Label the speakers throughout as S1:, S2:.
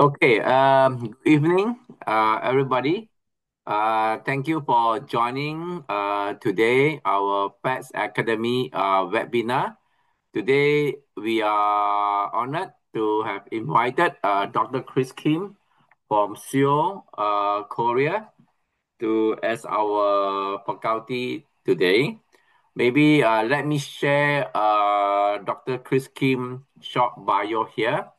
S1: Okay, good evening, everybody. Thank you for joining today our Pets Academy webinar. Today, we are honored to have invited Dr. Chris Kim from Seoul, Korea, to as our faculty today. Maybe let me share Dr. Chris Kim short bio here.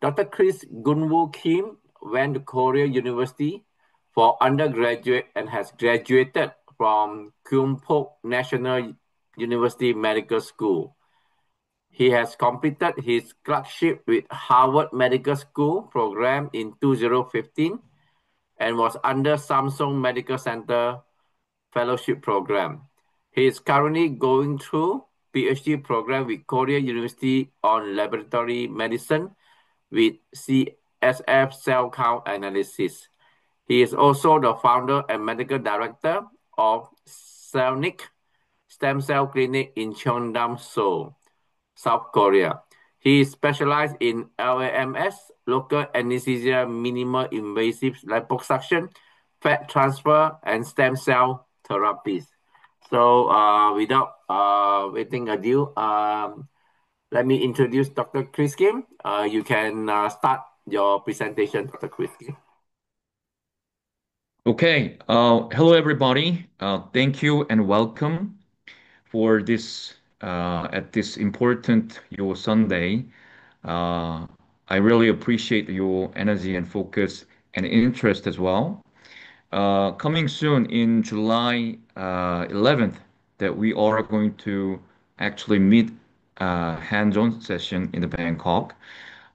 S1: Dr. Chris Gunwoo Kim went to Korea University for undergraduate and has graduated from Kyungpook National University Medical School. He has completed his clerkship with Harvard Medical School program in 2015 and was under Samsung Medical Center fellowship program. He is currently going through PhD program with Korea University on laboratory medicine with CSF cell count analysis. He is also the founder and medical director of Celnic Stem Cell Clinic in Cheongdam, Seoul, South Korea. He is specialized in LAMS, local anesthesia, minimal invasive liposuction, fat transfer, and stem cell therapies. So without waiting ado, let me introduce Dr. Chris Kim. You can start your presentation, Dr. Chris Kim.
S2: Okay, hello everybody. Thank you and welcome for this at this important your Sunday. Uh, I really appreciate your energy and focus and interest as well. Coming soon in July 11th, that we are going to actually meet hands-on session in the Bangkok.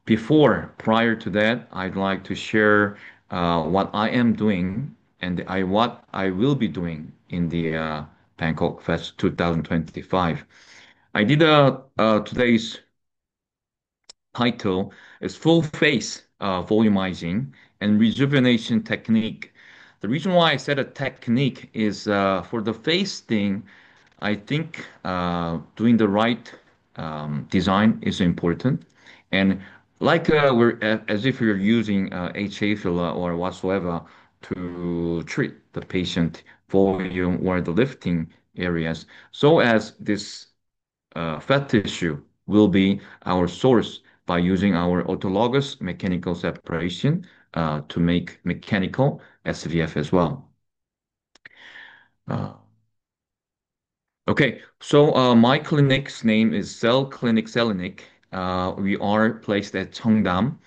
S2: Prior to that, I'd like to share what I am doing and what I will be doing in the Bangkok Fest 2025. I did today's title is Full Face Volumizing and Rejuvenation Technique. The reason why I said a technique is for the face thing, I think doing the right design is important. And like as if you're using HA filler or whatsoever to treat the patient volume or the lifting areas, so as this fat tissue will be our source by using our autologous mechanical separation to make mechanical SVF as well. Uh, Okay, so my clinic's name is Cell Clinic Selenic. We are placed at Cheongdam.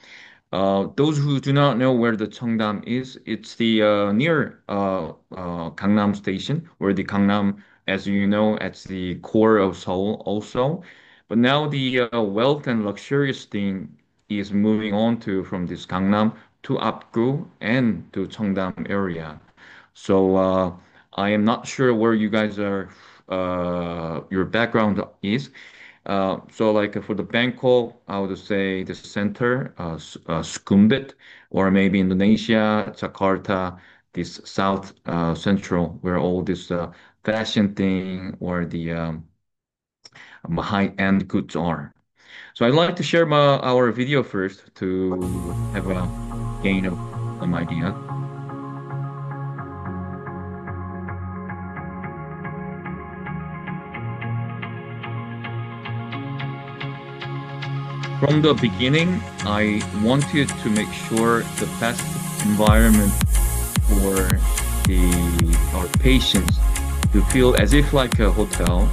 S2: Those who do not know where the Cheongdam is, it's the near Gangnam Station, where the Gangnam, as you know, it's the core of Seoul also. But now the wealth and luxurious thing is moving on to from this Gangnam to Apgu and to Cheongdam area. So I am not sure where you guys are, your background is. So like for the Bangkok, I would say the center, Sukhumvit, or maybe Indonesia, Jakarta, this south central, where all this fashion thing or the high-end goods are. So I'd like to share our video first to have a gain of some idea. From the beginning, I wanted to make sure the best environment for our patients to feel as if like a hotel.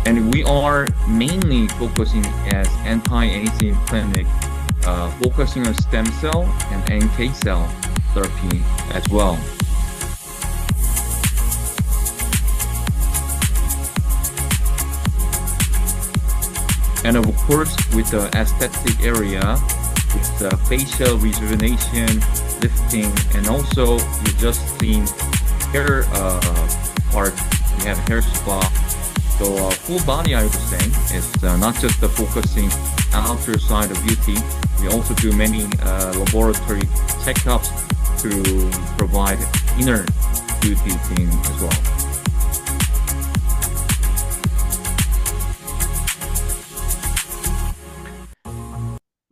S2: And we are mainly focusing as anti-aging clinic, focusing on stem cell and NK cell therapy as well. And of course, with the aesthetic area, with the facial rejuvenation, lifting, and also you just seen hair part, we have hair spa. So full body, I would say, is not just the focusing outer side of beauty. We also do many laboratory checkups to provide inner beauty thing as well.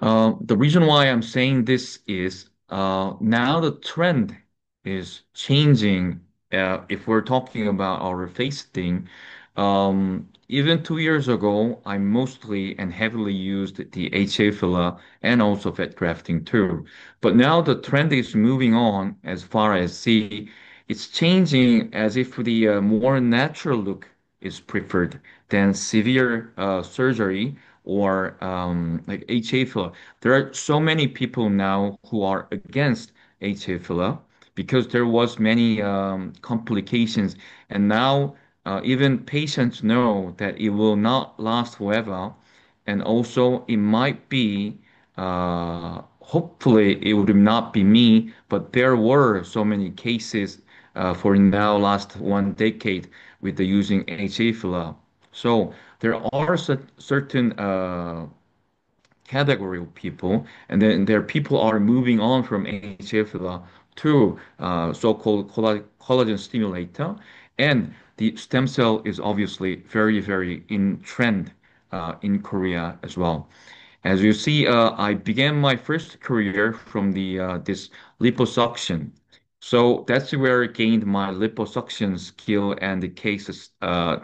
S2: The reason why I'm saying this is now the trend is changing. If we're talking about our face thing, even 2 years ago, I mostly and heavily used the HA filler and also fat grafting too. But now the trend is moving on as far as see, it's changing as if the more natural look is preferred than severe surgery or like HA filler. There are so many people now who are against HA filler because there was many complications, and now even patients know that it will not last forever, and also it might be hopefully it would not be me, but there were so many cases for now last 1 decade with the using HA filler. So there are certain category of people, and then their people are moving on from HFLA to so-called collagen stimulator, and the stem cell is obviously very, very in trend in Korea as well. As you see, I began my first career from the this liposuction. So that's where I gained my liposuction skill and the cases,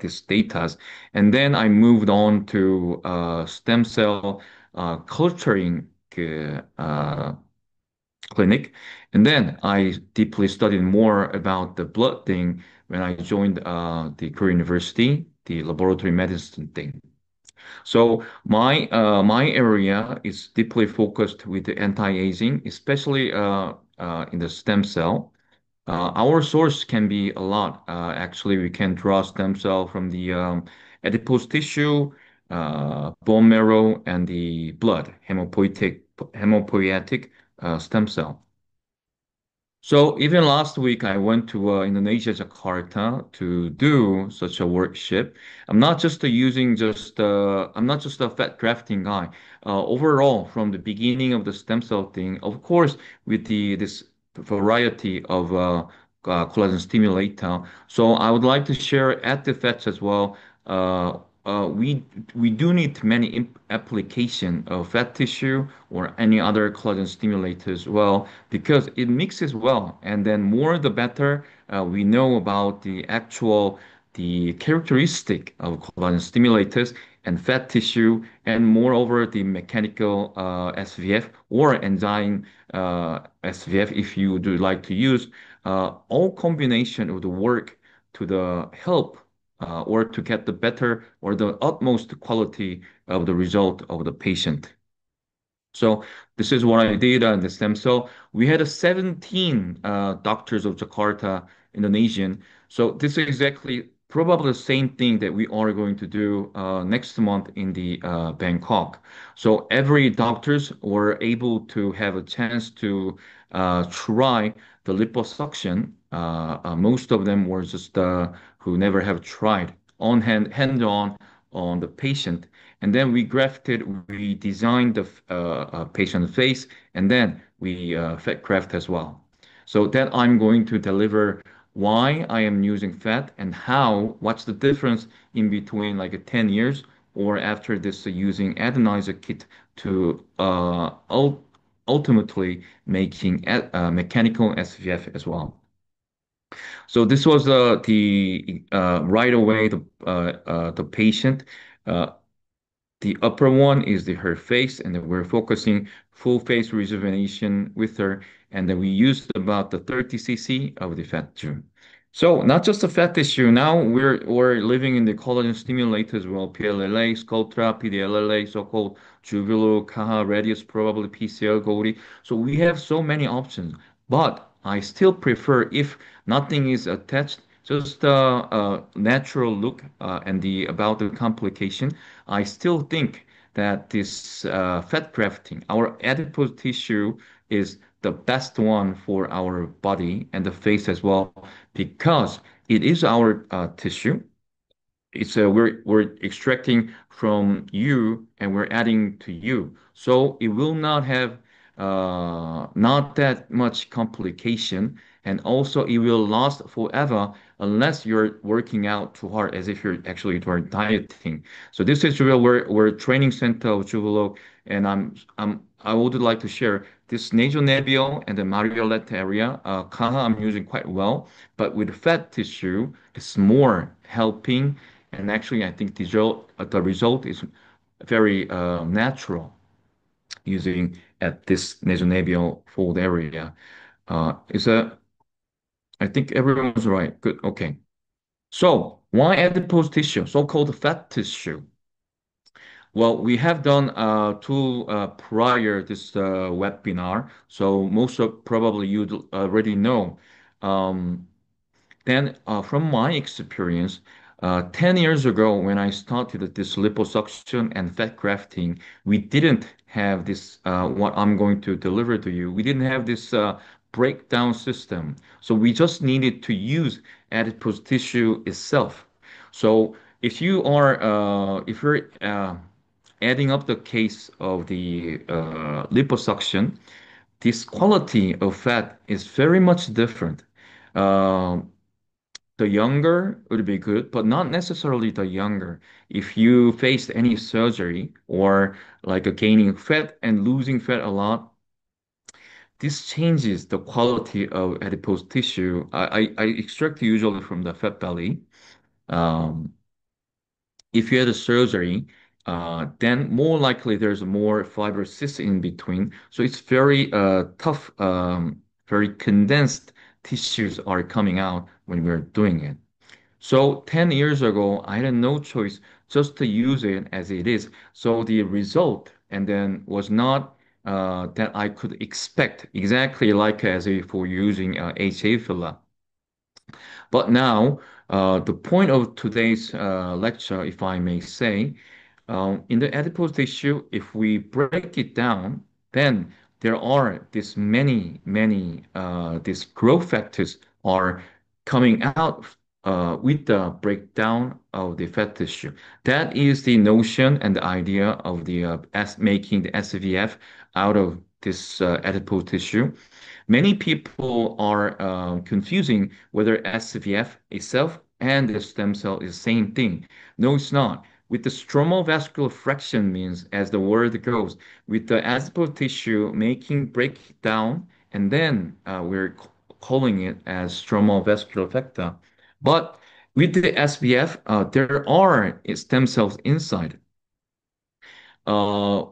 S2: this data. And then I moved on to stem cell culturing clinic. And then I deeply studied more about the blood thing when I joined the Korea University, the laboratory medicine thing. So my area is deeply focused with the anti-aging, especially in the stem cell. Our source can be a lot. Actually, we can draw stem cell from the adipose tissue, bone marrow, and the blood, hemopoietic stem cell. So even last week, I went to Indonesia, Jakarta, to do such a workshop. I'm not just a fat grafting guy. Overall, from the beginning of the stem cell thing, of course, with the this variety of collagen stimulator. So I would like to share at the fats as well. Uh, we do need many application of fat tissue or any other collagen stimulator as well because it mixes well, and then more the better. We know about the actual the characteristic of collagen stimulators and fat tissue, and moreover the mechanical SVF or enzyme SVF if you do like to use. All combination of the work to the help or to get the better or the utmost quality of the result of the patient. So this is what I did on the stem cell. We had a 17 doctors of Jakarta, Indonesian. So this is exactly probably the same thing that we are going to do next month in the Bangkok. So every doctors were able to have a chance to try the liposuction. Most of them were just who never have tried on hand on the patient, and then we designed the patient face, and then we fat graft as well. So that I'm going to deliver why I am using fat and how, what's the difference in between like a 10 years or after this using adenizer kit to ultimately making mechanical SVF as well. So this was the right away the patient. Uh, the upper one is her face, and then we're focusing full face rejuvenation with her, and then we used about the 30 cc of the fat tissue. So not just the fat tissue. Now we're living in the collagen stimulator as well. PLLA, Sculptra, PDLLA, so-called Juvelo, Kaha, Radius, probably PCL, Goldie. So we have so many options, but I still prefer if nothing is attached, just a natural look and the about the complication. I still think that this fat grafting, our adipose tissue, is the best one for our body and the face as well, because it is our tissue. It's we're extracting from you and we're adding to you, so it will not have not that much complication, and also it will last forever unless you're working out too hard as if you're actually doing dieting. So this is where we're training center of Juvelo, and I would like to share this nasolabial and the mariolette area. Kaha I'm using quite well, but with fat tissue, it's more helping, and actually I think the result is very natural using at this nasolabial fold area. Is a I think everyone's right. Good. Okay. So why adipose tissue, so-called fat tissue? Well, we have done two prior this webinar, so most of probably you already know. Um, then, from my experience, 10 years ago, when I started this liposuction and fat grafting, we didn't have this, what I'm going to deliver to you. We didn't have this breakdown system. So we just needed to use adipose tissue itself. So if you're adding up the case of the liposuction, this quality of fat is very much different. Um the younger would be good, but not necessarily the younger. If you faced any surgery or like a gaining fat and losing fat a lot, this changes the quality of adipose tissue. I extract usually from the fat belly. Um, if you had a surgery, then more likely there's more fibrosis in between. So it's very tough, very condensed tissues are coming out when we're doing it. So 10 years ago, I had no choice just to use it as it is. So the result and then was not that I could expect exactly like as if for using HA filler. But now, the point of today's lecture, if I may say, in the adipose tissue, if we break it down, then there are this many these growth factors are coming out with the breakdown of the fat tissue. That is the notion and the idea of the making the SVF out of this adipose tissue. Many people are confusing whether SVF itself and the stem cell is the same thing. No, it's not. With the stromal vascular fraction means, as the word goes, with the adipose tissue making breakdown, and then we're calling it as stromal vascular factor. But with the SVF, there are stem cells inside. Uh,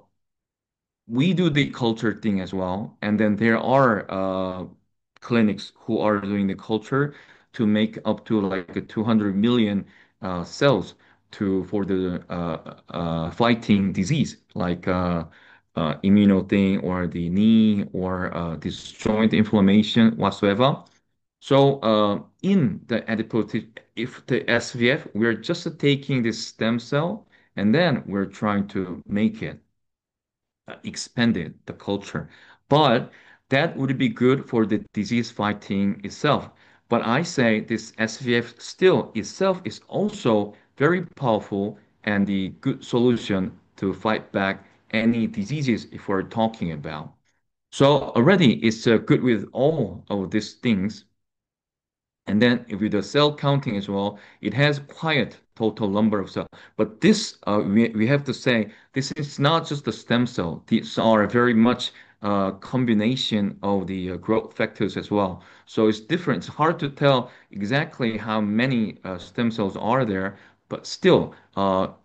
S2: we do the culture thing as well. And then there are clinics who are doing the culture to make up to like a 200 million cells to for the fighting disease like immuno thing or the knee or this joint inflammation whatsoever. So in the adipose, if the SVF, we're just taking this stem cell and then we're trying to make it expanded the culture. But that would be good for the disease fighting itself. But I say this SVF still itself is also very powerful and the good solution to fight back any diseases if we're talking about. So already it's good with all of these things. And then if we do cell counting as well, it has quite total number of cells. But this, we have to say, this is not just the stem cell. These are very much combination of the growth factors as well. So it's different. It's hard to tell exactly how many stem cells are there, but still,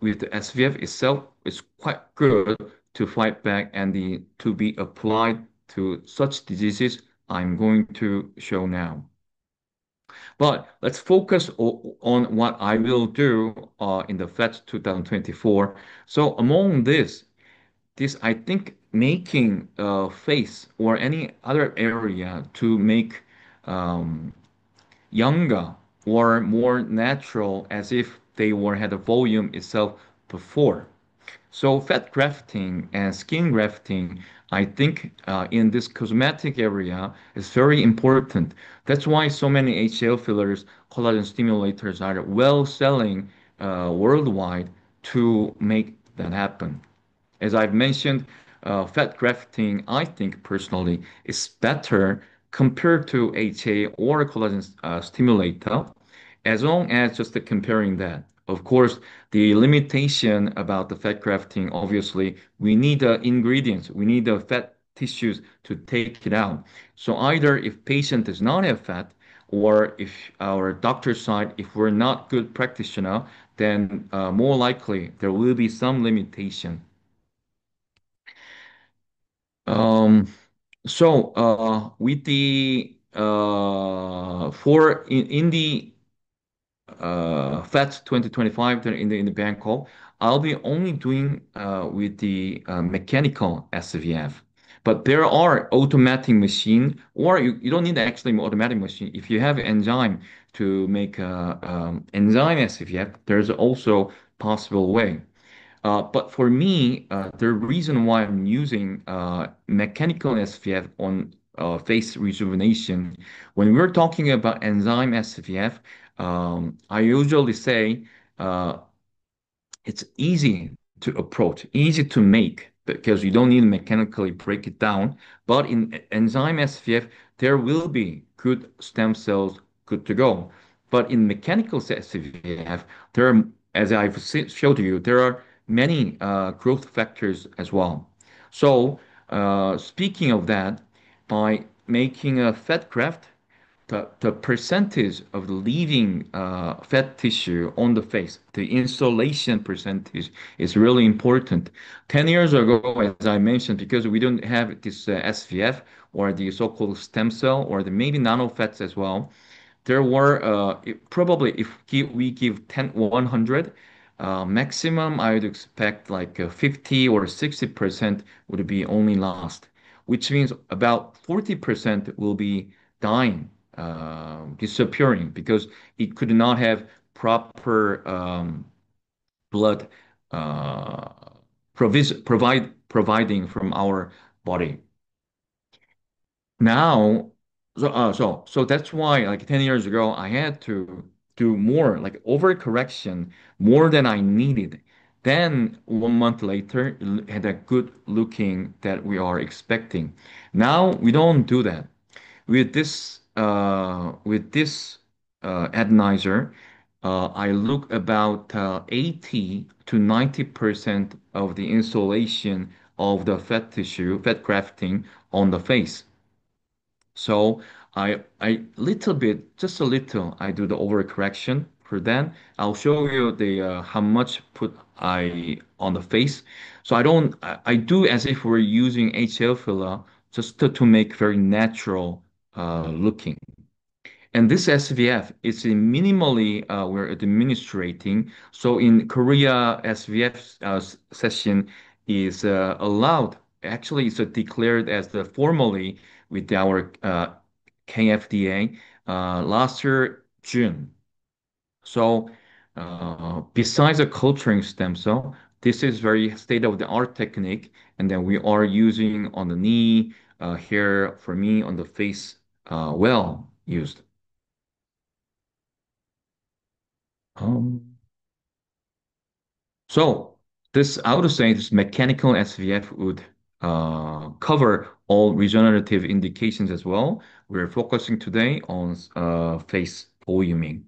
S2: with the SVF itself, it's quite good to fight back and to be applied to such diseases I'm going to show now. But let's focus on what I will do in the FET 2024. So among this I think making face or any other area to make um, younger or more natural as if they were had a volume itself before. So fat grafting and skin grafting, I think in this cosmetic area is very important. That's why so many HL fillers, collagen stimulators are well selling worldwide to make that happen. As I've mentioned, fat grafting, I think personally, is better compared to HA or collagen stimulator. as long as just the comparing that. Of course, the limitation about the fat grafting, obviously, we need the ingredients, we need the fat tissues to take it out. So either if patient does not have fat, or if our doctor side, if we're not good practitioner, then more likely there will be some limitation. Um, with the for in the FET 2025 that in the Bangkok, I'll be only doing with the mechanical SVF. But there are automatic machine, or you don't need actually automatic machine. If you have enzyme to make enzyme SVF, there's also possible way. But for me, the reason why I'm using mechanical SVF on face rejuvenation, when we're talking about enzyme SVF, I usually say uh, it's easy to approach, easy to make because you don't need to mechanically break it down. But in enzyme SVF, there will be good stem cells good to go. But in mechanical SVF, there are, as showed you, there are many growth factors as well. So, speaking of that, by making a fat graft, the percentage of the leaving fat tissue on the face, the insulation percentage is really important. 10 years ago, as I mentioned, because we don't have this SVF or the so-called stem cell or the maybe nanofats as well, there were probably if we give 10, 100, maximum I would expect like 50 or 60% would be only lost, which means about 40% will be dying, disappearing because it could not have proper blood uh, providing from our body. Now, so that's why like 10 years ago, I had to do more like overcorrection more than I needed. Then 1 month later, had a good looking that we are expecting. Now we don't do that. With this atomizer, I look about 80 to 90% of the insulation of the fat tissue, fat grafting on the face. So I little bit, just a little, I do the overcorrection. For then, I'll show you the how much put I on the face. So I do as if we're using HL filler just to make very natural looking. And this SVF is in minimally we're administrating. So in Korea, SVF session is allowed. Actually, it's declared as the formally with our KFDA last year June. So besides the culturing stem cell, this is very state-of-the-art technique, and then we are using on the knee, here for me on the face, well used. Um, so this, I would say this mechanical SVF would cover all regenerative indications as well. We're focusing today on face voluming.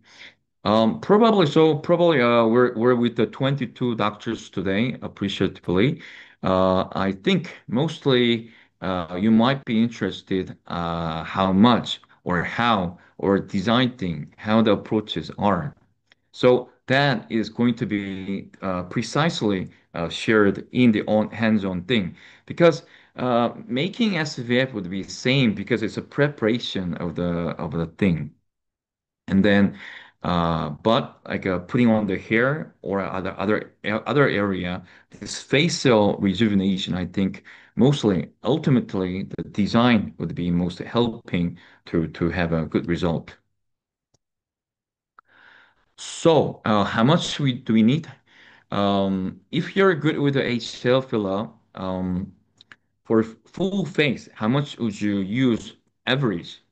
S2: Probably we're with the 22 doctors today, appreciatively. I think mostly you might be interested how much or how or designing how the approaches are. So that is going to be precisely shared in the on hands-on thing because making SVF would be same because it's a preparation of the thing. And then, but like putting on the hair or other area, this facial rejuvenation, I think mostly ultimately the design would be most helping to have a good result. So, how much do we need? If you're good with the HCl filler, for full face, how much would you use average?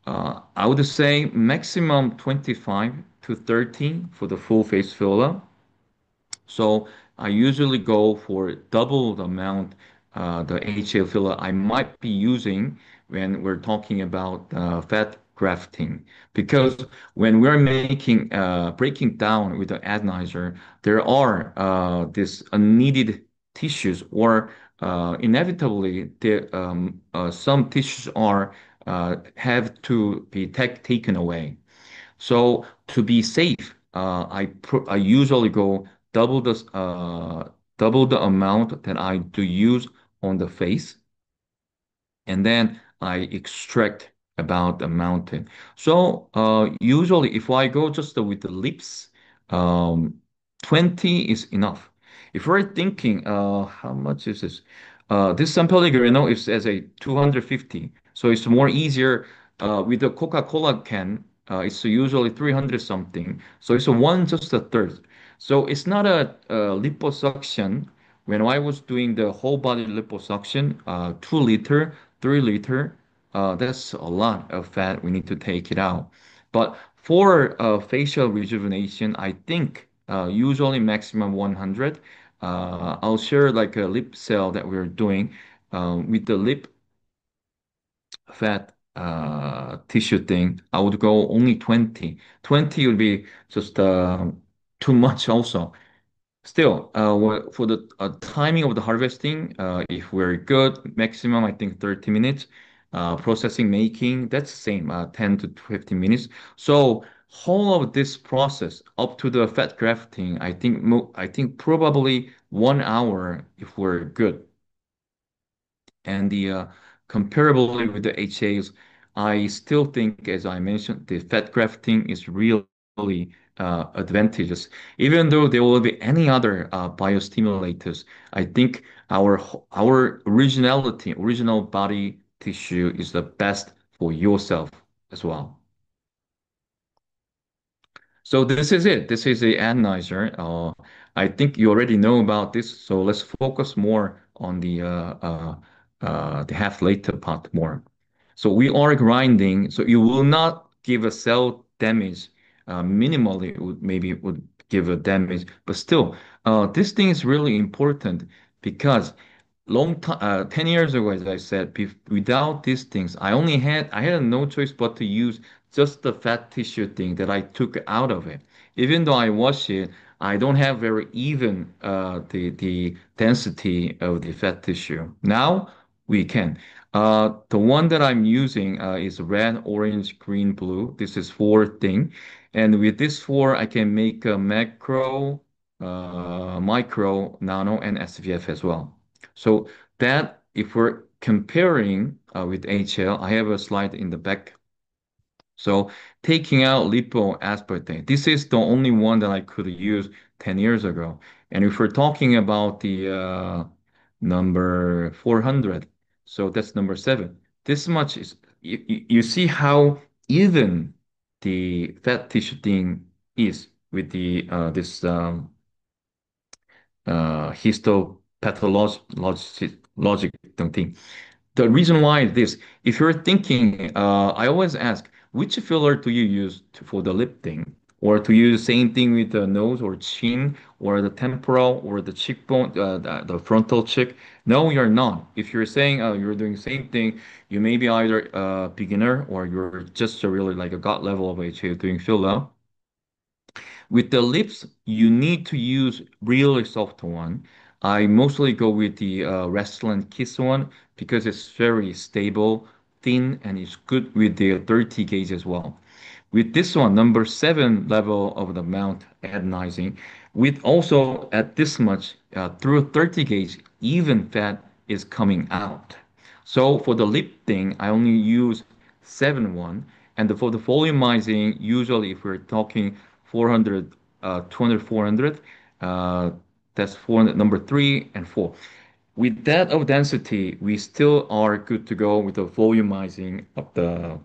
S2: I would say maximum 25 to 30 for the full face filler. So I usually go for double the amount the HCl filler I might be using when we're talking about fat grafting. Because when we're making breaking down with the atomizer, there are this unneeded tissues, or inevitably some tissues are have to be taken away. So to be safe, I usually go double the amount that I do use on the face, and then I extract about the mountain. So usually, if I go just with the lips, um, 20 is enough. If we're thinking, how much is this? This San Pellegrino is as a 250, so it's more easier. With the Coca-Cola can, it's usually 300 something, so it's a one just a third. So it's not a liposuction. When I was doing the whole body liposuction, 2 liter, 3 liter, that's a lot of fat. We need to take it out. But for facial rejuvenation, I think usually maximum 100. I'll share like a lip cell that we're doing with the lip fat tissue thing. I would go only 20. 20 would be just too much also. Still, for the timing of the harvesting, if we're good, maximum I think 30 minutes. Processing, making, that's the same, 10 to 15 minutes. So whole of this process up to the fat grafting, I think probably 1 hour if we're good. And the comparably with the HAs, I still think, as I mentioned, the fat grafting is really advantageous. Even though there will be any other biostimulators, I think our original body tissue is the best for yourself as well. So this is it. This is the atomizer. I think you already know about this. So let's focus more on the half later part more. So we are grinding. So you will not give a cell damage. Minimally, it would maybe it would give a damage, but still, this thing is really important because long time 10 years ago, as I said, without these things, I had no choice but to use just the fat tissue thing that I took out of it. Even though I wash it, I don't have very even the density of the fat tissue. Now we can. The one that I'm using is red, orange, green, blue. This is four thing, and with this four, I can make a macro, micro, nano, and SVF as well. So that if we're comparing with HL, I have a slide in the back. So taking out lipo aspartate, this is the only one that I could use 10 years ago. And if we're talking about the number 400, so that's number seven. This much is, you see how even the fat tissue thing is with the this histopathologic logic thing. The reason why is this, if you're thinking, I always ask, which filler do you use for the lip thing? Or to use the same thing with the nose or chin or the temporal or the cheekbone, the frontal cheek? No, you're not. If you're saying you're doing the same thing, you may be either a beginner or you're just a really like a gut level of HA doing filler. With the lips, you need to use really soft one. I mostly go with the Restylane Kiss one because it's very stable, thin, and it's good with the 30 gauge as well. With this one, number seven level of the mount adenizing, with also at this much through 30 gauge, even fat is coming out. So for the lip thing, I only use 7-1. And for the volumizing, usually if we're talking 400, 200, 400, uh, that's 400, number three and four. With that of density, we still are good to go with the volumizing of the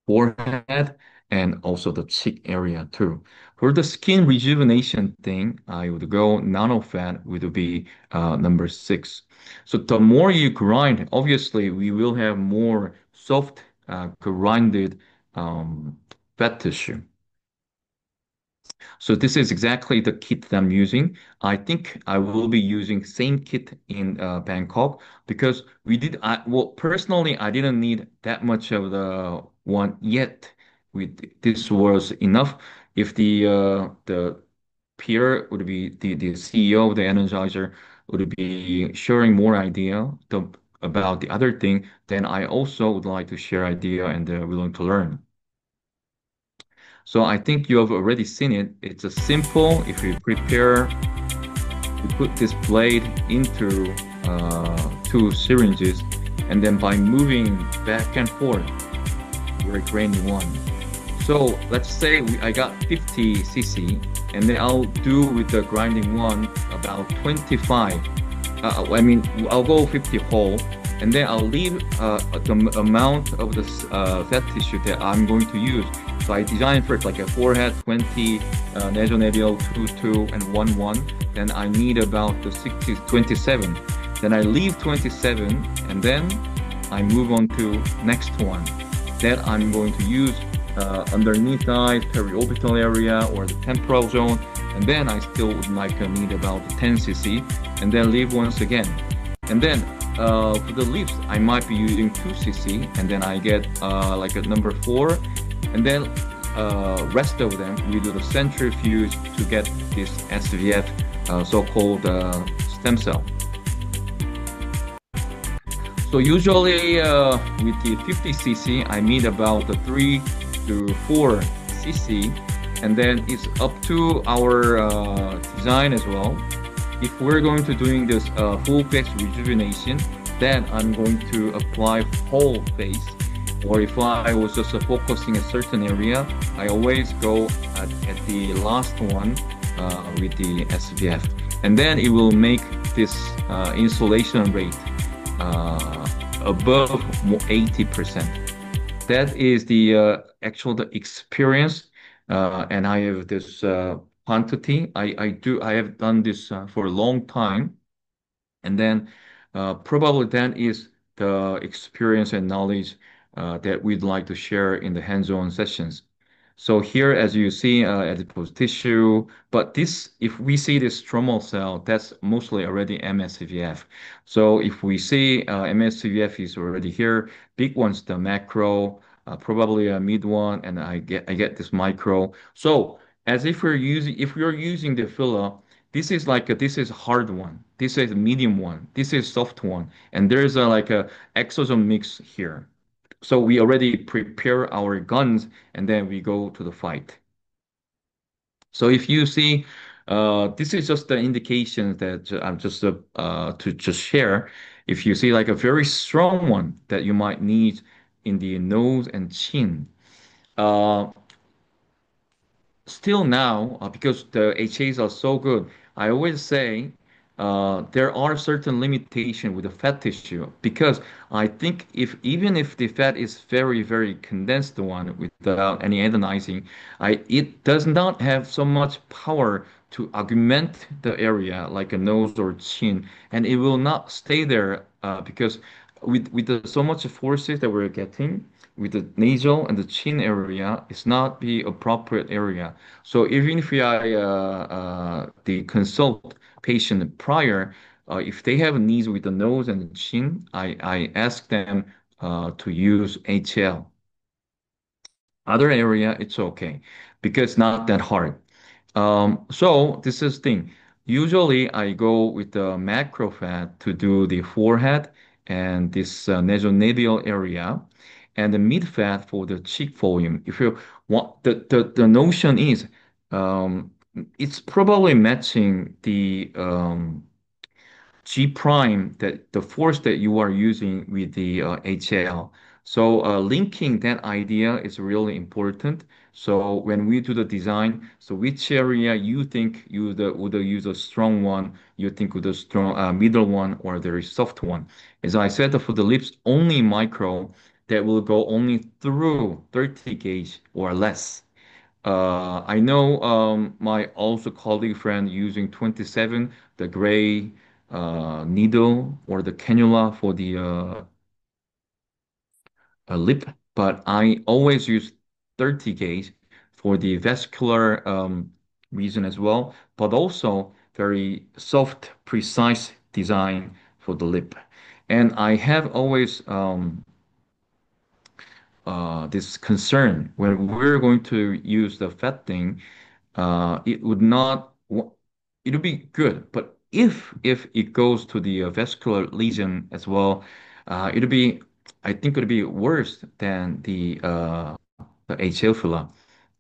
S2: forehead and also the cheek area too. For the skin rejuvenation thing, I would go nano fat would be number six. So the more you grind, obviously we will have more soft grinded fat tissue. So this is exactly the kit that I'm using. I think I will be using same kit in Bangkok because well, personally, I didn't need that much of the one yet. This was enough. If the peer would be the CEO of the Energizer would be sharing more idea about the other thing, then I also would like to share idea and willing to learn. So I think you have already seen it. It's a simple, if you prepare, you put this blade into two syringes, and then by moving back and forth, you're graining one. So let's say I got 50 cc, and then I'll do with the grinding one about 25. I mean, I'll go 50 whole, and then I'll leave the amount of the fat tissue that I'm going to use. So I designed for it like a forehead 20, nasolabial 2, 2, and 1, 1. Then I need about the 60, 27. Then I leave 27, and then I move on to next one that I'm going to use underneath eye, periorbital area, or the temporal zone. And then I still would like need about 10 cc, and then leave once again. And then for the lips, I might be using 2 cc, and then I get like a number 4. And then rest of them, we do the centrifuge to get this SVF, so-called stem cell. So usually with the 50 cc, I need about the 3 to 4 cc, and then it's up to our design as well. If we're going to doing this full face rejuvenation, then I'm going to apply whole face. Or if I was just focusing a certain area, I always go at the last one with the SVF. And then it will make this insulation rate above 80%. That is the actual the experience, and I have this quantity. I have done this for a long time, and then probably that is the experience and knowledge that we'd like to share in the hands-on sessions. So here, as you see, adipose tissue, but this, if we see this stromal cell, that's mostly already mSVF. So if we see mSVF is already here, big one's the macro, probably a mid one, and I get this micro. So as if we're using the filler, this is hard one. This is medium one. This is soft one. And there's a like a exosome mix here. So we already prepare our guns and then we go to the fight. So if you see, this is just the indication that I'm just to just share. If you see like a very strong one that you might need in the nose and chin, uh, still now, because the HAs are so good, I always say there are certain limitation with the fat tissue because I think if even if the fat is very, very condensed one without any adenizing, it does not have so much power to augment the area like a nose or chin, and it will not stay there because so much forces that we're getting with the nasal and the chin area, it's not the appropriate area. So even if the consult patient prior, if they have needs with the nose and the chin, I ask them to use HL. Other area, it's okay because not that hard. So this is thing. Usually I go with the macro fat to do the forehead and this nasolabial area, and the mid fat for the cheek volume. If you want, the notion is, it's probably matching the G prime, that the force that you are using with the HL. So linking that idea is really important. So when we do the design, so which area you think would use a strong one, you think would a strong middle one or a very soft one. As I said, for the lips, only micro that will go only through 30 gauge or less. I know my also colleague friend using 27, the gray needle or the cannula for the lip, but I always use 30 gauge for the vascular. reason as well, but also very soft, precise design for the lip. And I have always this concern when we're going to use the fat thing, it would not, it would be good, but if it goes to the vascular lesion as well, it'll be, I think it'll be worse than the atrial filler.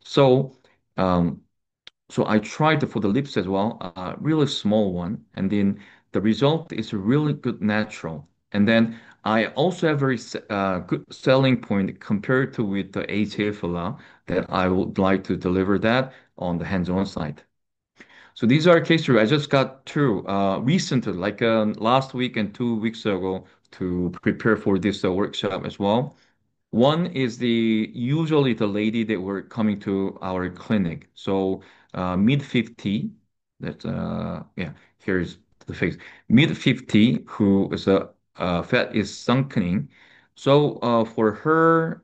S2: So, um, so I tried for the lips as well, a really small one, and then the result is really good natural. And then I also have very good selling point compared to with the HFLA that I would like to deliver that on the hands-on side. So these are cases I just got through recently, like last week and 2 weeks ago, to prepare for this workshop as well. One is the usually the lady that were coming to our clinic. So mid 50, that's yeah, here's the face. Mid 50 who is a fat is sunkening. So for her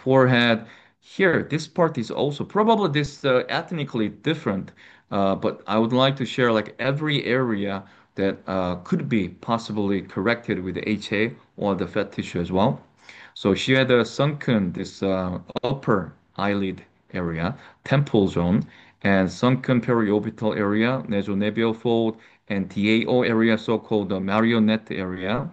S2: forehead here, this part is also probably this ethnically different. But I would like to share like every area that could be possibly corrected with the HA or the fat tissue as well. So she had a sunken this upper eyelid area, temple zone, and sunken periorbital area, nasolabial fold, and DAO area, so-called marionette area.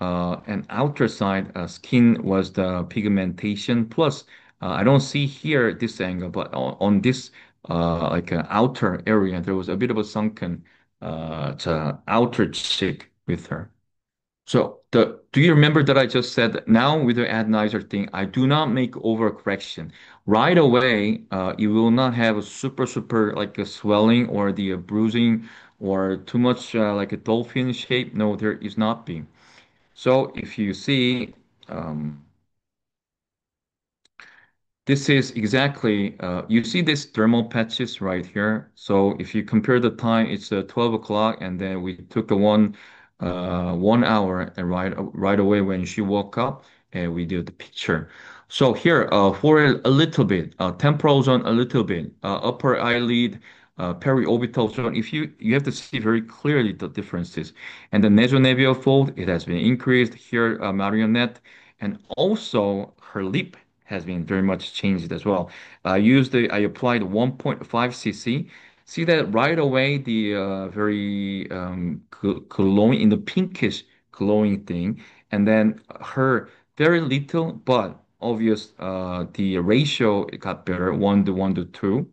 S2: And outer side skin was the pigmentation. Plus, I don't see here this angle, but on this like outer area, there was a bit of a sunken to outer cheek with her. So do you remember that I just said now with the adenizer thing, I do not make overcorrection. Right away, you will not have a super like a swelling or the bruising or too much like a dolphin shape. No, there is not being. So if you see, um, this is exactly, you see this thermal patches right here. So if you compare the time, it's 12 o'clock, and then we took a 1 hour and right away when she woke up, and we did the picture. So here, for a little bit, temporal zone a little bit, upper eyelid, periorbital zone. If you have to see very clearly the differences, and the nasolabial fold, it has been increased here, marionette, and also her lip has been very much changed as well. I applied 1.5 cc. See that right away, the very glowing in the pinkish glowing thing, and then her very little but obvious the ratio it got better, 1 to 2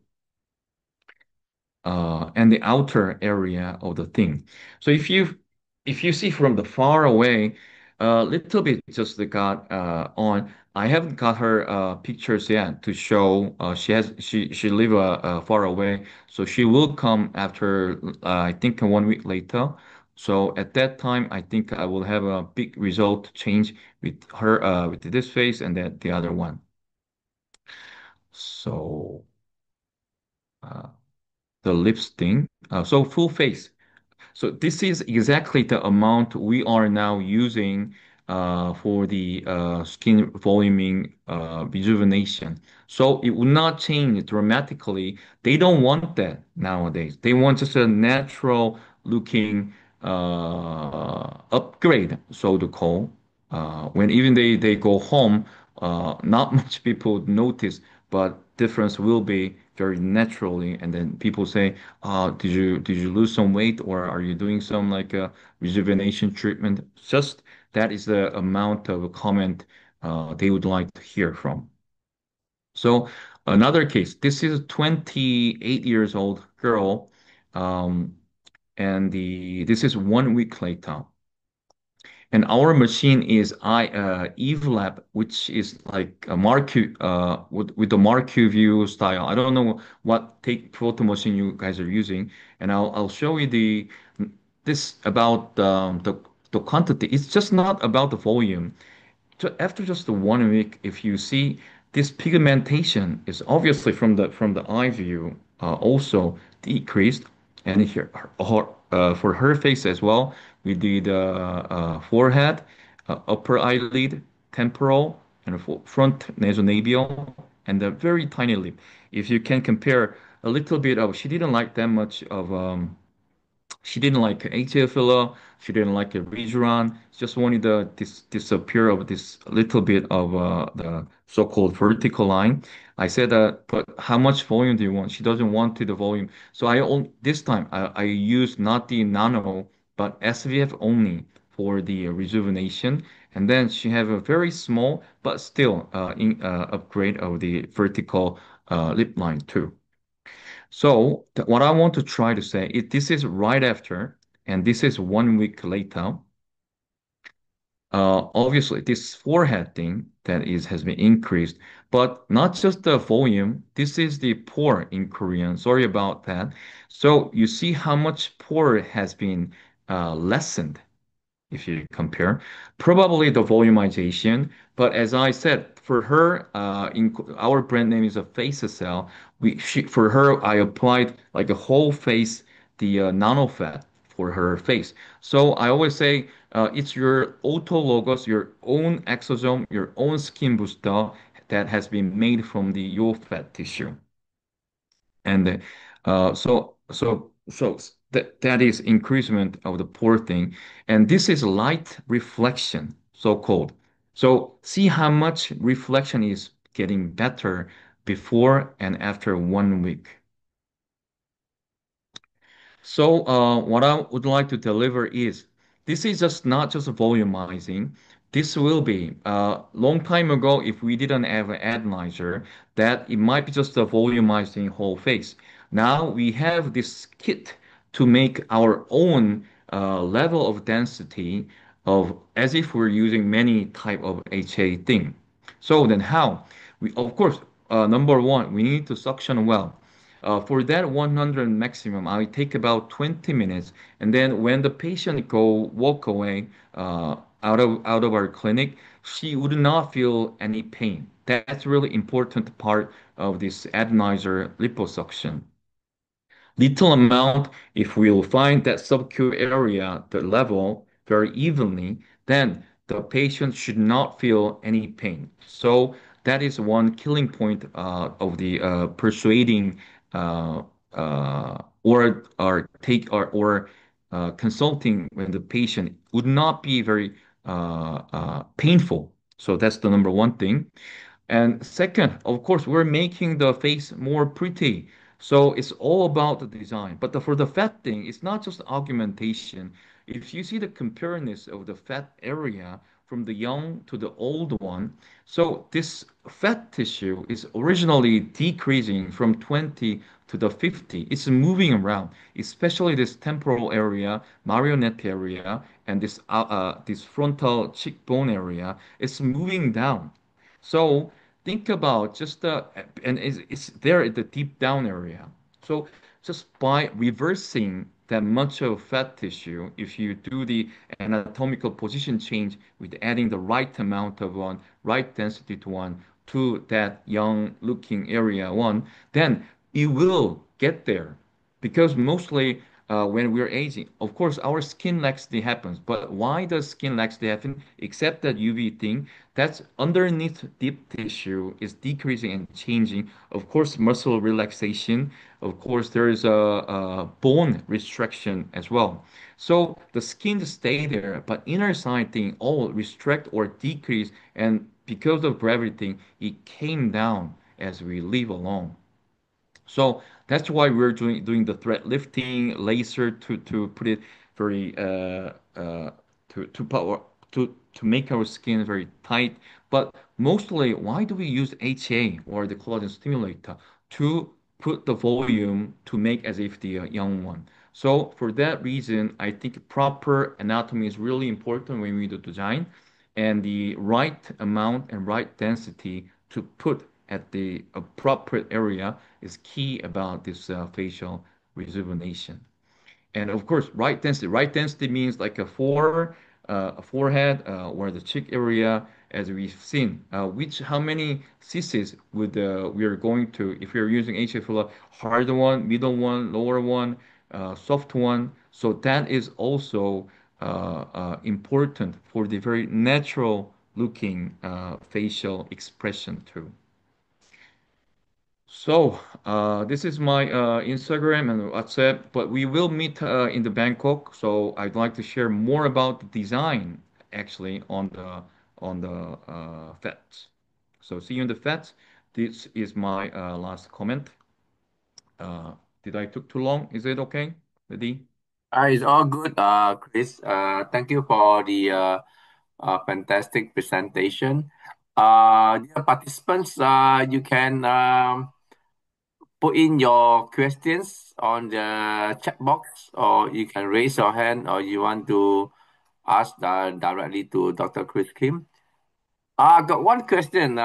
S2: and the outer area of the thing. So if you see from the far away, a little bit just got on. I haven't got her pictures yet to show. She live far away, so she will come after I think 1 week later. So at that time, I think I will have a big result change with her with this face and then the other one. So uh, the lips thing. So full face. So this is exactly the amount we are now using for the skin voluming rejuvenation. So it will not change dramatically. They don't want that nowadays. They want just a natural looking upgrade, so to call. When even they go home, not much people notice, but difference will be very naturally. And then people say, did you lose some weight or are you doing some like a rejuvenation treatment? Just that is the amount of comment they would like to hear from. So another case, this is a 28 years old girl, um, and the this is 1 week later. And our machine is eVlab, which is like a Marq with the Marq view style. I don't know what take photo machine you guys are using, and I'll show you this about the quantity. It's just not about the volume. After just the 1 week, if you see this pigmentation is obviously from the eye view also decreased, and here for her face as well, we did forehead, upper eyelid, temporal, and front nasolabial, and a very tiny lip. If you can compare a little bit of, she didn't like that much of, she didn't like HA filler. She didn't like a Rejuran. She just wanted the disappear of this little bit of the so-called vertical line. I said, but how much volume do you want? She doesn't want to the volume. So this time I used not the nano, but SVF only for the rejuvenation. And then she have a very small, but still upgrade of the vertical lip line too. So what I want to try to say is this is right after, and this is 1 week later. Obviously, this forehead thing that is has been increased, but not just the volume. This is the pore in Korean. Sorry about that. So you see how much pore has been lessened if you compare. Probably the volumization, but as I said, for her, our brand name is a face cell. For her, I applied like a whole face, the nano fat for her face. So I always say it's your autologous, your own exosome, your own skin booster that has been made from the your fat tissue. And that is increasement of the pore thing, and this is light reflection, so called. So see how much reflection is getting better before and after 1 week. So, what I would like to deliver is this is just not just volumizing. This will be long time ago if we didn't have an analyzer, that it might be just a volumizing whole face. Now we have this kit to make our own level of density of as if we're using many type of HA thing. So then how? We of course number one, we need to suction well. For that 100 maximum, I take about 20 minutes, and then when the patient go walk away out of our clinic, she would not feel any pain. That's really important part of this adenizer liposuction. Little amount, if we'll find that sub-Q area, the level very evenly, then the patient should not feel any pain. So that is one killing point of the persuading or consulting when the patient would not be very painful. So that's the number one thing. And second, of course, we're making the face more pretty. So it's all about the design. But for the fat thing, it's not just augmentation. If you see the comparedness of the fat area from the young to the old one, so this fat tissue is originally decreasing from 20 to the 50. It's moving around, especially this temporal area, marionette area, and this frontal cheekbone area. It's moving down. So think about just and it's there at the deep down area. So just by reversing that much of fat tissue, if you do the anatomical position change with adding the right amount of one, right density to one to that young looking area one, then you will get there. Because mostly when we're aging, of course, our skin laxity happens. But why does skin laxity happen? Except that UV thing, that's underneath deep tissue is decreasing and changing. Of course, muscle relaxation. Of course, there is a bone restriction as well. So the skin stay there, but inner side thing all restrict or decrease, and because of gravity, it came down as we live along. So that's why we're doing the thread lifting laser to put it very to power to make our skin very tight. But mostly, why do we use HA or the collagen stimulator to put the volume to make as if the young one? So for that reason, I think proper anatomy is really important when we do design, and the right amount and right density to put at the appropriate area is key about this facial rejuvenation. And of course, right density. Right density means like a forehead or the cheek area, as we've seen. Which how many cc's would we are going to if we are using HFL, hard one, middle one, lower one, soft one. So that is also important for the very natural looking facial expression too. So, this is my Instagram and WhatsApp, but we will meet in the Bangkok. So, I'd like to share more about the design actually on the fats. So, see you in the fats. This is my last comment. Uh, did I took too long? Is it okay, Lady?
S1: It's all good, Chris. Thank you for the fantastic presentation. Dear participants, you can put in your questions on the chat box, or you can raise your hand, or you want to ask directly to Dr. Chris Kim. I got one question,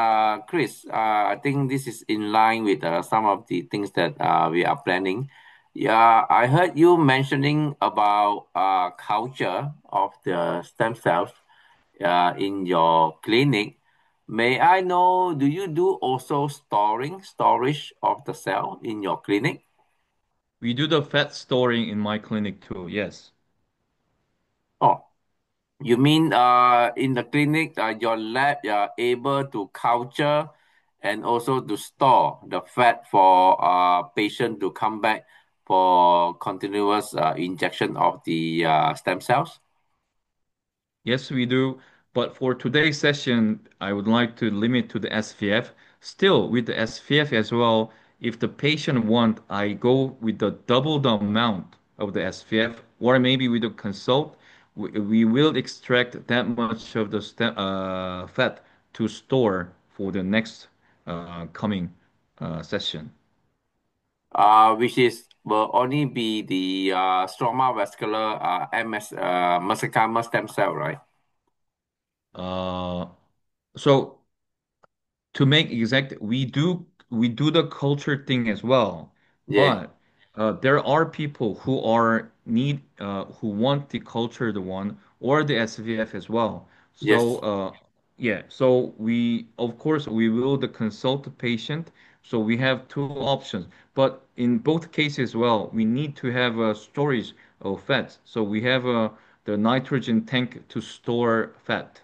S1: Chris. I think this is in line with some of the things that we are planning. Yeah, I heard you mentioning about culture of the stem cells in your clinic. May I know, do you do also storage of the cell in your clinic?
S2: We do the fat storing in my clinic too. Yes.
S1: Oh, you mean in the clinic, your lab are able to culture and also to store the fat for patient to come back for continuous injection of the stem cells?
S2: Yes, we do. But for today's session, I would like to limit to the SVF. Still, with the SVF as well, if the patient want, I go with the double the amount of the SVF, or maybe with the consult, we will extract that much of the fat to store for the next coming session.
S1: Which is will only be the stroma vascular mesenchymal stem cell, right?
S2: Uh, so to make exact, we do the culture thing as well,
S1: Yeah.
S2: but there are people who are need who want the culture the one or the SVF as well. So
S1: Yes.
S2: yeah, so we of course we will the consult the patient. So we have two options, but in both cases, well, we need to have a storage of fats. So we have the nitrogen tank to store fat.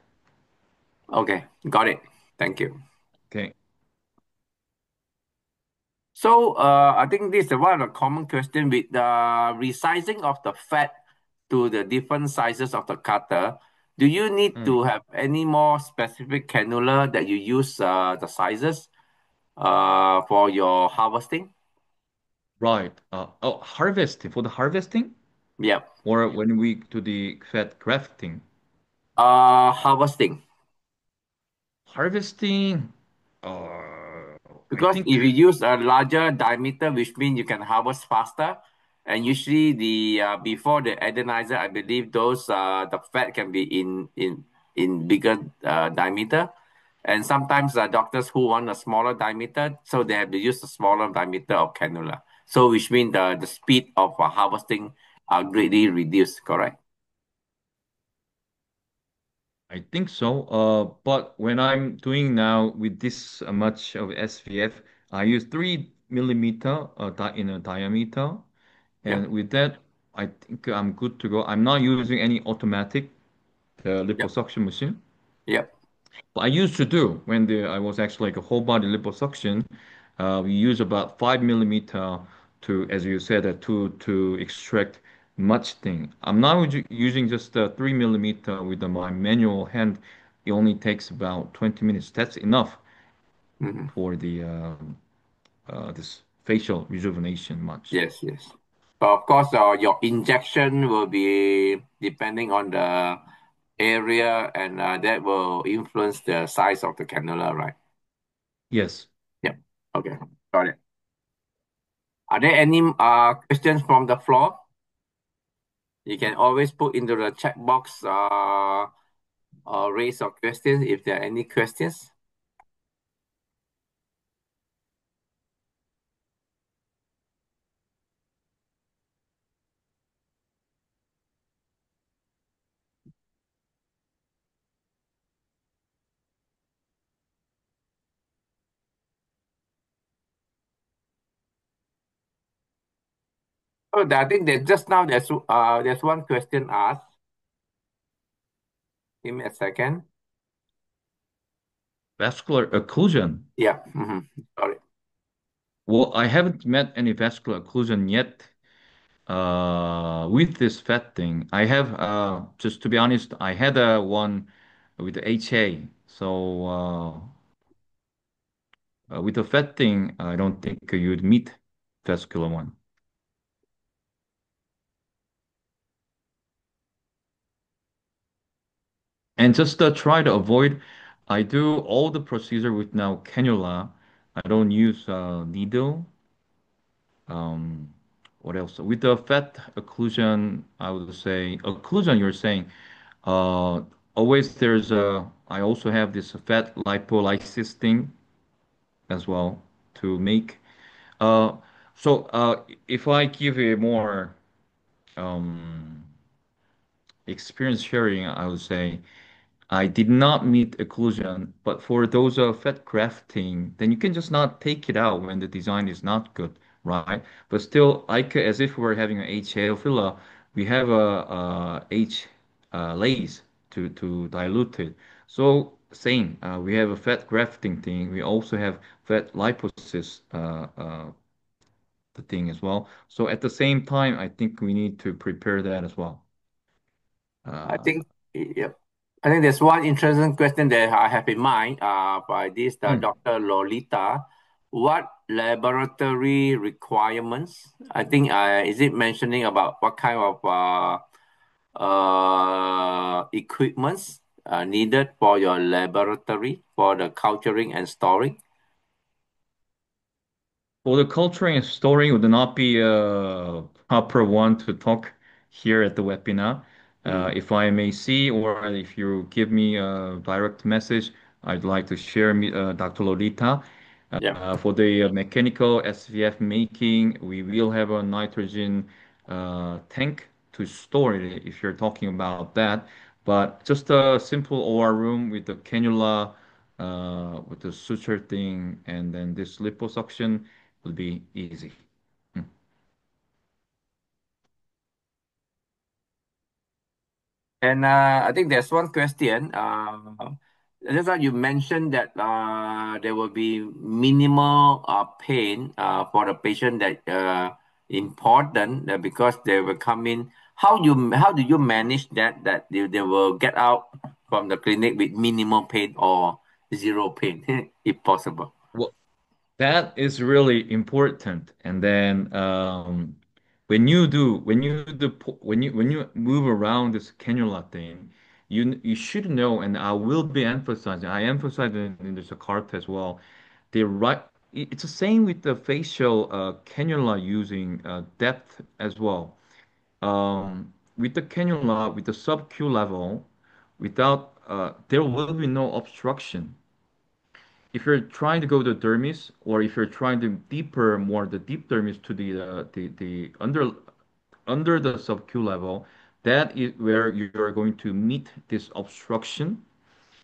S1: Okay. Got it. Thank you.
S2: Okay.
S1: So I think this is one of the common question with the resizing of the fat to the different sizes of the cutter. Do you need
S2: Mm.
S1: to have any more specific cannula that you use the sizes for your harvesting?
S2: Right. Oh, harvesting for the harvesting
S1: Yep.
S2: or when we do the fat grafting.
S1: Harvesting.
S2: Harvesting. Uh, I
S1: Because if
S2: think
S1: you use a larger diameter, which means you can harvest faster, and usually the before the adenizer, I believe those the fat can be in bigger diameter, and sometimes doctors who want a smaller diameter, so they have to use a smaller diameter of cannula. So which means the speed of harvesting are greatly reduced. Correct?
S2: I think so. But when I'm doing now with this much of SVF, I use 3 millimeter di in a diameter,
S1: Yep.
S2: and with that, I think I'm good to go. I'm not using any automatic
S1: Yep.
S2: liposuction machine.
S1: Yep.
S2: But I used to do when I was actually like a whole body liposuction. We use about 5 millimeter to, as you said, to extract much thing. I'm now using just 3 millimeter with my manual hand. It only takes about 20 minutes. That's enough
S1: Mhm.
S2: for the this facial rejuvenation much.
S1: Yes, yes. But of course, your injection will be depending on the area, and that will influence the size of the cannula, right?
S2: Yes.
S1: Yep. Okay. Got it. Are there any questions from the floor? You can always put into the chat box or raise your questions if there are any questions. Oh, I think that just now there's one question asked. Give me a second.
S2: Vascular occlusion.
S1: Yeah. Sorry.
S2: Well, I haven't met any vascular occlusion yet with this fat thing. I have, just to be honest, I had one with the HA. So with the fat thing, I don't think you'd meet vascular one. And just try to avoid, I do all the procedure with now cannula. I don't use needle. Um, what else? With the fat occlusion, I would say occlusion, you're saying, uh, always there's I also have this fat lipolysis thing as well to make. Uh, so if I give a more um, experience sharing, I would say I did not meet occlusion, but for those fat grafting, then you can just not take it out when the design is not good, right? But still, like as if we're having an HA filler, we have a H lays to dilute it. So same, we have a fat grafting thing. We also have fat lipolysis the thing as well. So at the same time, I think we need to prepare that as well.
S1: I
S2: Uh,
S1: think, yep. I think there's one interesting question that I have in mind by this
S2: hmm.
S1: Dr. Lolita. What laboratory requirements? I think is it mentioning about what kind of equipments needed for your laboratory for the culturing and storing?
S2: Well, the culturing and storing would not be a proper one to talk here at the webinar.
S1: Mm,
S2: If I may see, or if you give me a direct message, I'd like to share Dr. Lolita.
S1: yeah.
S2: For the mechanical SVF making, we will have a nitrogen tank to store it if you're talking about that. But just a simple OR room with the cannula, with the suture thing, and then this liposuction will be easy. Hmm.
S1: And I think there's one question. Just like you mentioned that there will be minimal pain for the patient that important because they will come in. How do you manage that they will get out from the clinic with minimal pain or zero pain if possible?
S2: Well, that is really important. And then when you move around this cannula thing, you should know, and I will be emphasizing. I emphasize in this cart as well. The right, it's the same with the facial cannula using depth as well. With the cannula, with the sub-Q level, without there will be no obstruction. If you're trying to go to dermis, or if you're trying to deeper more the deep dermis to the under the sub-Q level, that is where you're going to meet this obstruction.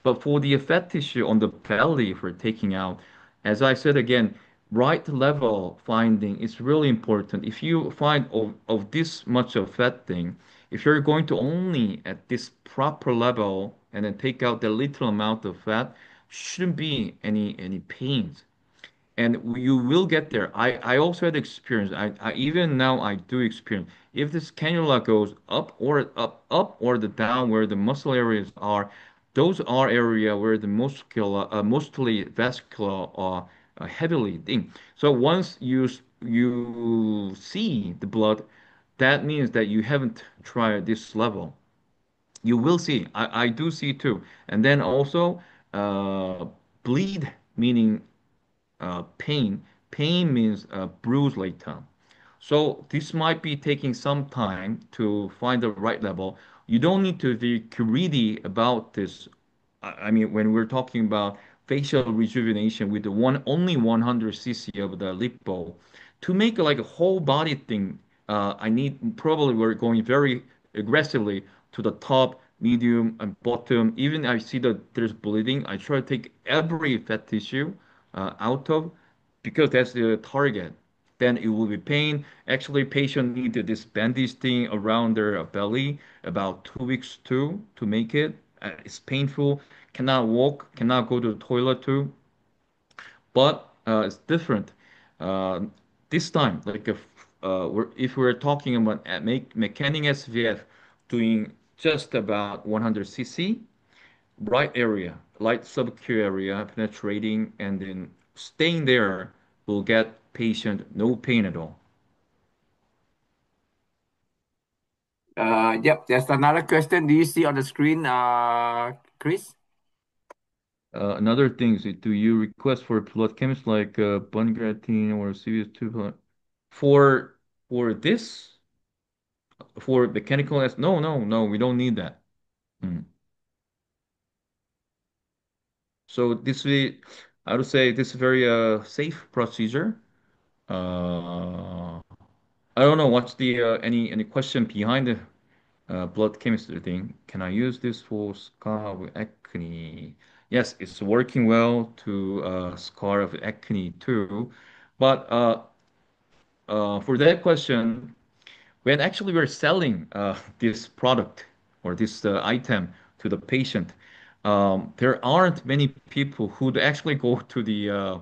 S2: But for the fat tissue on the belly, if we're taking out, as I said again, right level finding is really important. If you find of this much of fat thing, if you're going to only at this proper level and then take out the little amount of fat, shouldn't be any pains, and you will get there. I also had experience. I even now I do experience. If this cannula goes up or the down where the muscle areas are, those are area where the muscular, mostly vascular are heavily thing. So once you see the blood, that means that you haven't tried this level. You will see. I do see too. And then also uh, bleed, meaning pain. Pain means bruise later. So this might be taking some time to find the right level. You don't need to be greedy about this. I mean, when we're talking about facial rejuvenation with the one only 100 cc of the lipo, to make like a whole body thing, I need probably we're going very aggressively to the top, medium, and bottom. Even I see that there's bleeding, I try to take every fat tissue out of because that's the target. Then it will be pain. Actually, patient needed this bandage thing around their belly about 2 weeks too to make it. It's painful. Cannot walk. Cannot go to the toilet too. But it's different. Uh, this time, like if we're talking about mechanic SVF doing just about 100 cc, bright area, light subacute area penetrating, and then staying there will get patient no pain at all.
S1: Yep, there's another question. Do you see on the screen, Chris?
S2: Another thing is, do you request for blood chemistry like bone creatine or CVS2 for this for mechanical S? No, no, no, we don't need that. Mm. So I would say this is very safe procedure. Uh, I don't know what's the any question behind the blood chemistry thing. Can I use this for scar of acne? Yes, it's working well to scar of acne too. But for that question, when actually we're selling this product or this item to the patient, there aren't many people who'd actually go to the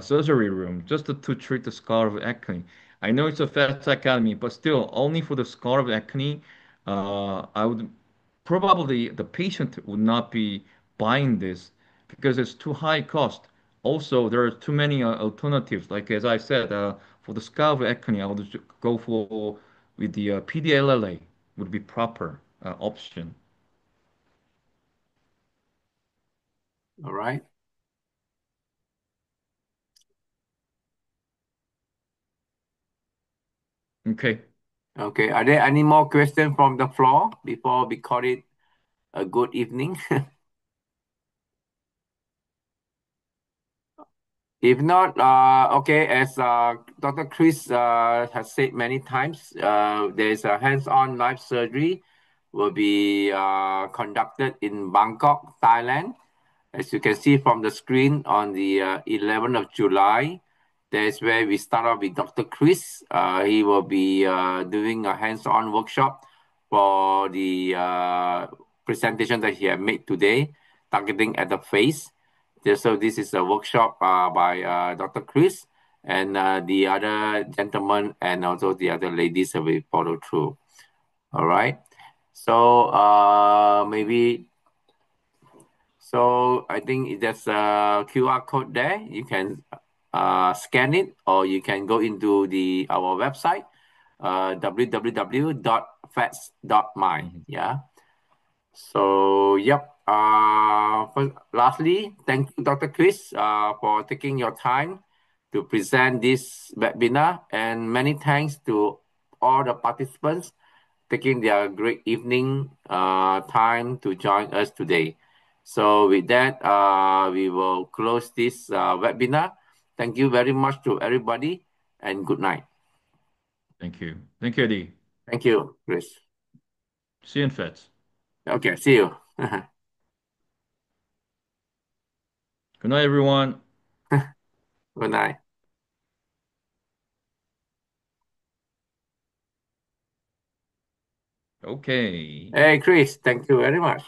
S2: surgery room just to treat the scar of acne. I know it's a fast academy, but still, only for the scar of acne, I would probably the patient would not be buying this because it's too high cost. Also, there are too many alternatives. Like as I said, for the scalp acne, I would go for with the PDLLA would be proper option.
S1: All right.
S2: Okay.
S1: Okay. Are there any more questions from the floor before we call it a good evening? If not, okay, as Dr. Chris has said many times, there's a hands-on live surgery will be conducted in Bangkok, Thailand. As you can see from the screen on the 11th of July, that's where we start off with Dr. Chris. He will be doing a hands-on workshop for the presentation that he had made today, targeting at the face. So this is a workshop by Dr. Chris and the other gentlemen and also the other ladies will follow through. All right. So maybe so I think there's a QR code there. You can scan it or you can go into the our website www.fats.my.
S2: Mhm.
S1: Yeah. So, yep. Lastly, thank you, Dr. Chris, for taking your time to present this webinar, and many thanks to all the participants taking their great evening time to join us today. So, with that, we will close this webinar. Thank you very much to everybody, and good night.
S2: Thank you. Thank you, Eddie.
S1: Thank you, Chris.
S2: See you in Feds.
S1: Okay, see you.
S2: Good night, everyone.
S1: Good night.
S2: Okay.
S1: Hey, Chris, thank you very much.